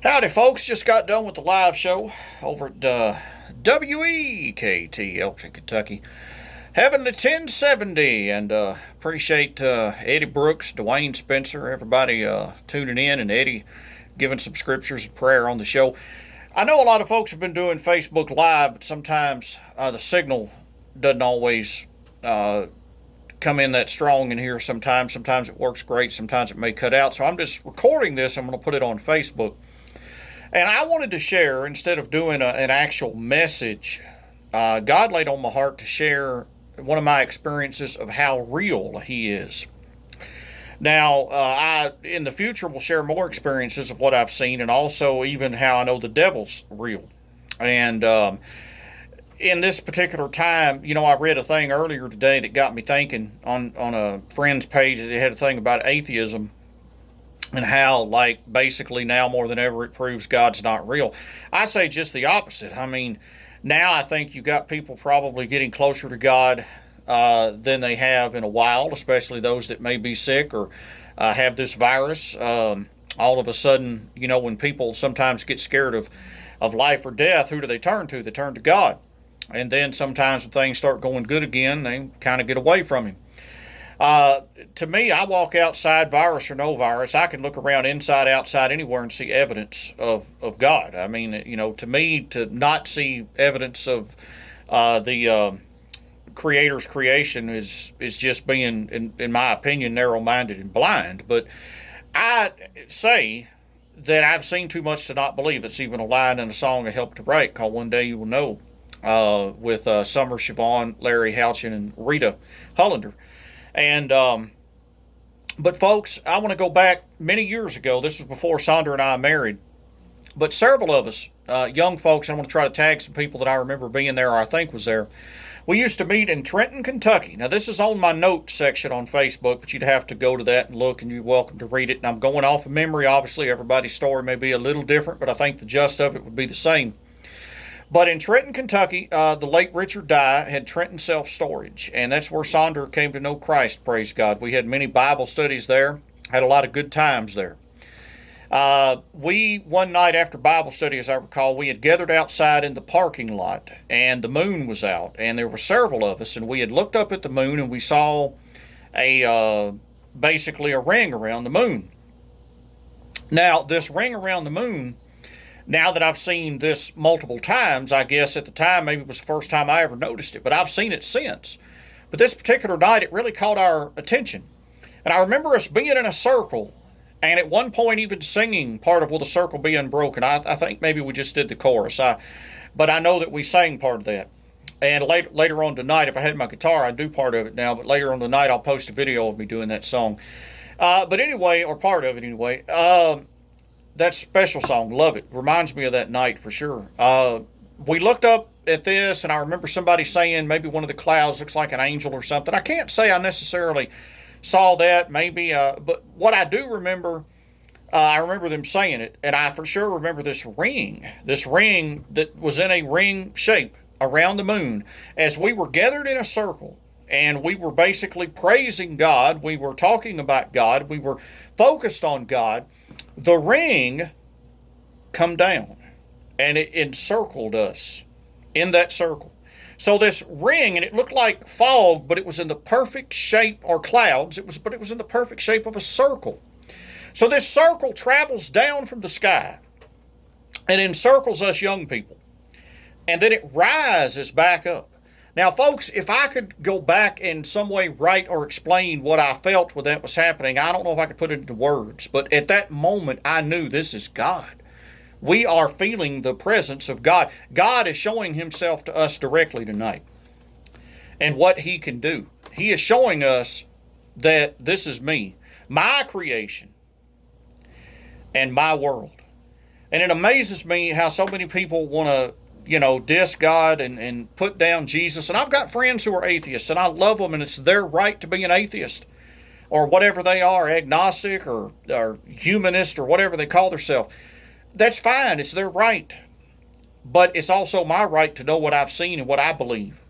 Howdy, folks. Just got done with the live show over at WEKT, Elton, Kentucky. Having the 1070, and appreciate Eddie Brooks, Dwayne Spencer, everybody tuning in, and Eddie giving some scriptures and prayer on the show. I know a lot of folks have been doing Facebook Live, but sometimes the signal doesn't always come in that strong in here sometimes. Sometimes it works great, sometimes it may cut out. So I'm just recording this. I'm going to put it on Facebook. And I wanted to share, instead of doing an actual message, God laid on my heart to share one of my experiences of how real He is. Now, I, in the future, will share more experiences of what I've seen, and also even how I know the devil's real. And in this particular time, I read a thing earlier today that got me thinking on a friend's page that had a thing about atheism, and how, basically now more than ever, it proves God's not real. I say just the opposite. I mean, now I think you've got people probably getting closer to God than they have in a while, especially those that may be sick or have this virus. All of a sudden, when people sometimes get scared of life or death, who do they turn to? They turn to God. And then sometimes when things start going good again, they kind of get away from Him. To me, I walk outside, virus or no virus, I can look around inside, outside, anywhere and see evidence of God. I mean, to me, to not see evidence of the Creator's creation is just being, in my opinion, narrow-minded and blind. But I say that I've seen too much to not believe. It's even a line in a song I helped to write called One Day You Will Know, with Summer Siobhan, Larry Halchin, and Rita Hollander. And, but folks, I want to go back many years ago. This was before Sandra and I married. But several of us, young folks, I want to try to tag some people that I remember being there or I think was there. We used to meet in Trenton, Kentucky. Now, this is on my notes section on Facebook, but you'd have to go to that and look, and you're welcome to read it. And I'm going off of memory. Obviously, everybody's story may be a little different, but I think the gist of it would be the same. But in Trenton, Kentucky, the late Richard Dye had Trenton Self-Storage, and that's where Sandra came to know Christ, praise God. We had many Bible studies there, had a lot of good times there. One night after Bible study, as I recall, we had gathered outside in the parking lot, and the moon was out, and there were several of us, and we had looked up at the moon, and we saw basically a ring around the moon. Now, this ring around the moon, now that I've seen this multiple times, I guess at the time maybe it was the first time I ever noticed it, but I've seen it since. But this particular night, it really caught our attention. And I remember us being in a circle, and at one point even singing part of Will the Circle Be Unbroken. I think maybe we just did the chorus, but I know that we sang part of that. And later on tonight, if I had my guitar, I'd do part of it now, but later on tonight I'll post a video of me doing that song. But anyway, or part of it anyway, that special song, love it. Reminds me of that night for sure. We looked up at this, and I remember somebody saying maybe one of the clouds looks like an angel or something. I can't say I necessarily saw that, maybe, but what I do remember, I remember them saying it, and I for sure remember this ring that was in a ring shape around the moon, as we were gathered in a circle, and we were basically praising God, we were talking about God, we were focused on God. The ring come down, and it encircled us in that circle. So this ring, and it looked like fog, but it was in the perfect shape, or clouds, but it was in the perfect shape of a circle. So this circle travels down from the sky and encircles us young people, and then it rises back up. Now, folks, if I could go back in some way write or explain what I felt when that was happening, I don't know if I could put it into words, but at that moment, I knew this is God. We are feeling the presence of God. God is showing Himself to us directly tonight and what He can do. He is showing us that this is me, my creation, and my world. And it amazes me how so many people want to diss God and put down Jesus. And I've got friends who are atheists, and I love them, and it's their right to be an atheist, or whatever they are, agnostic or humanist or whatever they call themselves. That's fine. It's their right. But it's also my right to know what I've seen and what I believe.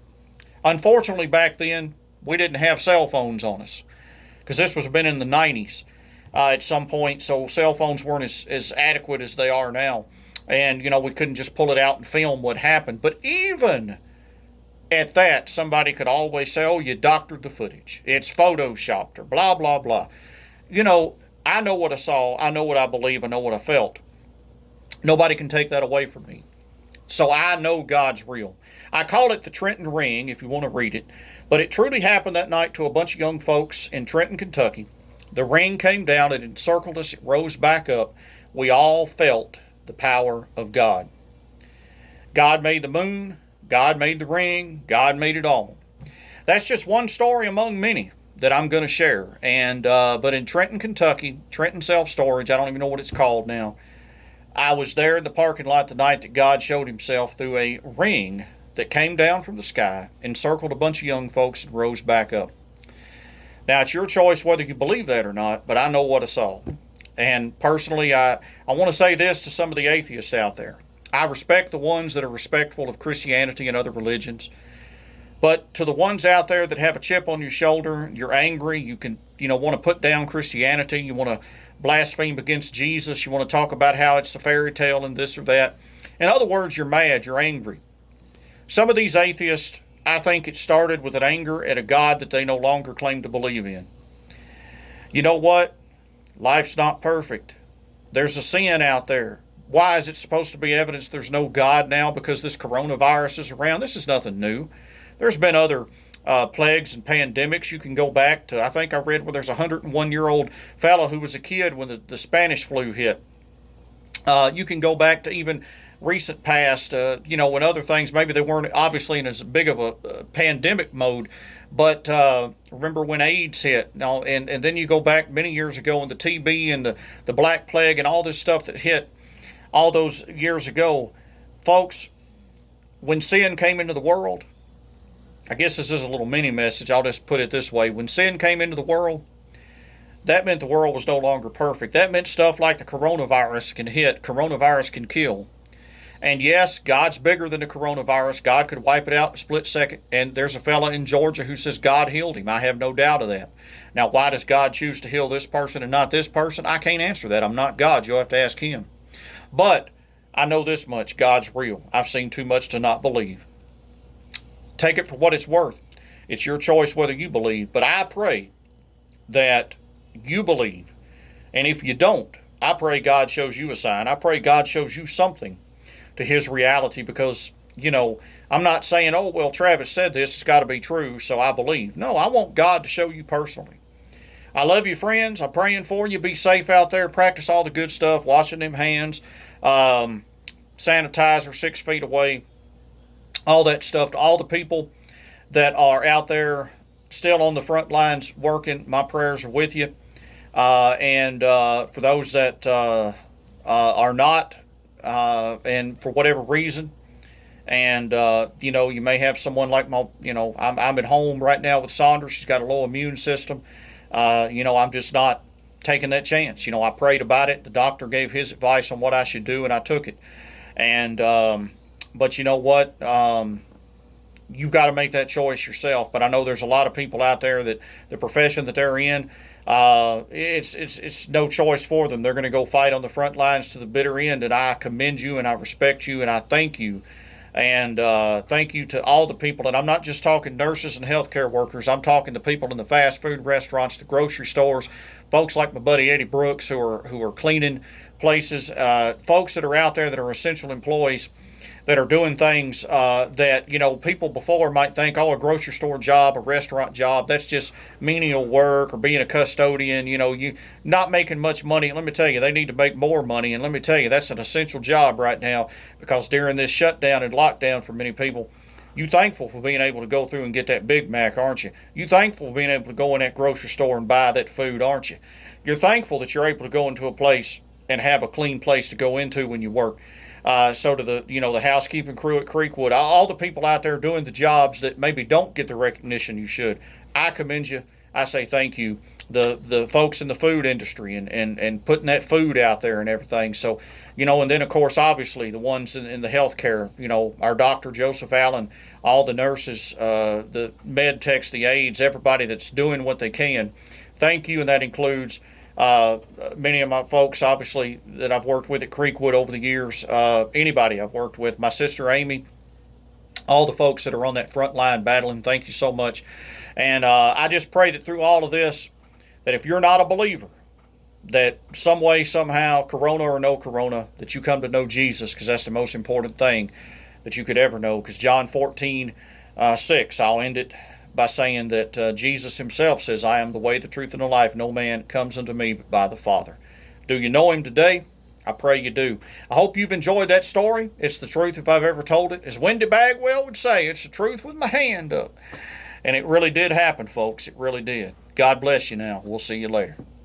Unfortunately, back then, we didn't have cell phones on us, because this was been in the 90s. at some point, so cell phones weren't as adequate as they are now. And, we couldn't just pull it out and film what happened. But even at that, somebody could always say, oh, you doctored the footage. It's photoshopped or blah, blah, blah. I know what I saw. I know what I believe. I know what I felt. Nobody can take that away from me. So I know God's real. I call it the Trenton Ring, if you want to read it. But it truly happened that night to a bunch of young folks in Trenton, Kentucky. The ring came down, it encircled us, it rose back up. We all felt the power of God. God made the moon, God made the ring, God made it all. That's just one story among many that I'm going to share. And but in Trenton, Kentucky, Trenton Self-Storage, I don't even know what it's called now, I was there in the parking lot the night that God showed himself through a ring that came down from the sky, encircled a bunch of young folks, and rose back up. Now, it's your choice whether you believe that or not, but I know what I saw. And personally, I want to say this to some of the atheists out there. I respect the ones that are respectful of Christianity and other religions. But to the ones out there that have a chip on your shoulder, you're angry, you want to put down Christianity, you want to blaspheme against Jesus, you want to talk about how it's a fairy tale and this or that. In other words, you're mad, you're angry. Some of these atheists, I think it started with an anger at a God that they no longer claim to believe in. You know what? Life's not perfect. There's a sin out there. Why is it supposed to be evidence there's no God now because this coronavirus is around? This is nothing new. There's been other plagues and pandemics. You can go back to, I think I read where there's a 101-year-old fellow who was a kid when the Spanish flu hit. You can go back to even recent past, when other things, maybe they weren't obviously in as big of a pandemic mode, but remember when AIDS hit, and then you go back many years ago and the TB and the Black Plague and all this stuff that hit all those years ago. Folks, when sin came into the world, I guess this is a little mini message, I'll just put it this way. When sin came into the world, that meant the world was no longer perfect. That meant stuff like the coronavirus can hit, coronavirus can kill. And yes, God's bigger than the coronavirus. God could wipe it out in a split second. And there's a fella in Georgia who says God healed him. I have no doubt of that. Now, why does God choose to heal this person and not this person? I can't answer that. I'm not God. You'll have to ask him. But I know this much. God's real. I've seen too much to not believe. Take it for what it's worth. It's your choice whether you believe. But I pray that you believe. And if you don't, I pray God shows you a sign. I pray God shows you something to his reality, because, I'm not saying, oh, well, Travis said this, it's got to be true, so I believe. No, I want God to show you personally. I love you, friends. I'm praying for you. Be safe out there. Practice all the good stuff, washing them hands, sanitizer 6 feet away, all that stuff. To all the people that are out there still on the front lines working, my prayers are with you. And for those that are not, and for whatever reason, and you may have someone like I'm at home right now with Sandra. She's got a low immune system. I'm just not taking that chance. I prayed about it. The doctor gave his advice on what I should do, and I took it. And but you know what? You've got to make that choice yourself. But I know there's a lot of people out there that the profession that they're in, it's no choice for them. They're going to go fight on the front lines to the bitter end, and I commend you and I respect you and I thank you. And thank you to all the people, and I'm not just talking nurses and healthcare workers. I'm talking to people in the fast food restaurants, the grocery stores, folks like my buddy Eddie Brooks who are cleaning places, folks that are out there that are essential employees that are doing things that, people before might think, oh, a grocery store job, a restaurant job, that's just menial work, or being a custodian, you not making much money. Let me tell you, they need to make more money. And let me tell you, that's an essential job right now, because during this shutdown and lockdown for many people, you thankful for being able to go through and get that Big Mac, aren't you? You thankful for being able to go in that grocery store and buy that food, aren't you? You're thankful that you're able to go into a place and have a clean place to go into when you work. So to the housekeeping crew at Creekwood, all the people out there doing the jobs that maybe don't get the recognition you should, I commend you. I say thank you. The folks in the food industry and putting that food out there and everything. So, and then of course, obviously the ones in the healthcare, our Dr. Joseph Allen, all the nurses, the med techs, the aides, everybody that's doing what they can. Thank you. And that includes Many of my folks, obviously, that I've worked with at Creekwood over the years, anybody I've worked with, my sister Amy, all the folks that are on that front line battling, thank you so much. And I just pray that through all of this, that if you're not a believer, that some way, somehow, corona or no corona, that you come to know Jesus, because that's the most important thing that you could ever know. Because John 14:6, I'll end it by saying that Jesus himself says, I am the way, the truth, and the life. No man comes unto me but by the Father. Do you know him today? I pray you do. I hope you've enjoyed that story. It's the truth if I've ever told it. As Wendy Bagwell would say, it's the truth with my hand up. And it really did happen, folks. It really did. God bless you now. We'll see you later.